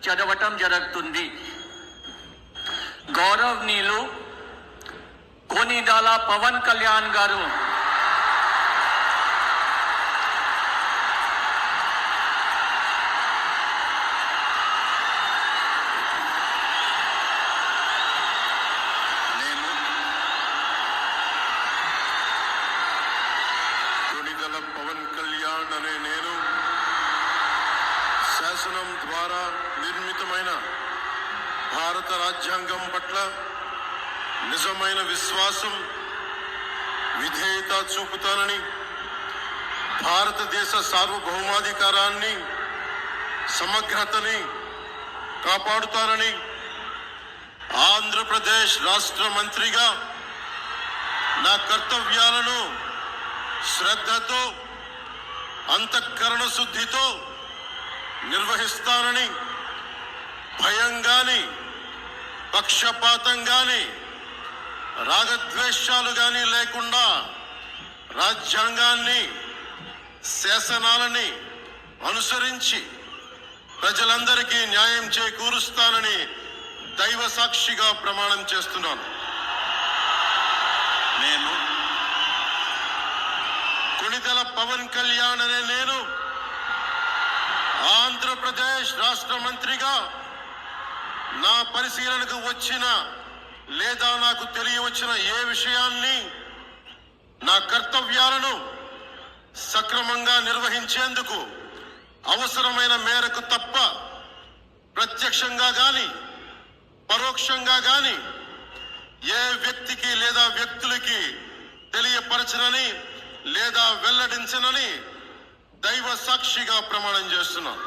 చదవటం జరుగుతుంది. గౌరవనీయులు కొనిదెల పవన్ కళ్యాణ్ గారు శాసనం ద్వారా నిర్మితమైన భారత రాజ్యాంగం పట్ల నిజమైన విశ్వాసం, విధేయత చూపుతానని, భారతదేశ సార్వభౌమాధికారాన్ని, సమగ్రతని కాపాడుతానని ఆంధ్రప్రదేశ్ రాష్ట్ర మంత్రిగా నా కర్తవ్యాలను శ్రద్ధతో, అంతఃకరణ శుద్ధితో నిర్వహిస్తానని, భయం గాని, పక్షపాతం గాని, రాగద్వేషాలు గాని లేకుండా రాజ్యాంగాన్ని, శాసనాలని అనుసరించి ప్రజలందరికీ న్యాయం చేకూరుస్తానని దైవ సాక్షిగా ప్రమాణం చేస్తున్నాను. నేను కొనిదెల పవన్ కళ్యాణ్ అనే నేను ఆంధ్రప్రదేశ్ రాష్ట్ర మంత్రిగా నా పరిశీలనకు వచ్చిన లేదా నాకు తెలియవచ్చిన ఏ విషయాన్ని, నా కర్తవ్యాలను సక్రమంగా నిర్వహించేందుకు అవసరమైన మేరకు తప్ప ప్రత్యక్షంగా గాని పరోక్షంగా గాని ఏ వ్యక్తికి లేదా వ్యక్తులకి తెలియపరచనని లేదా వెల్లడించనని దైవ సాక్షిగా ప్రమాణం చేస్తున్నాను.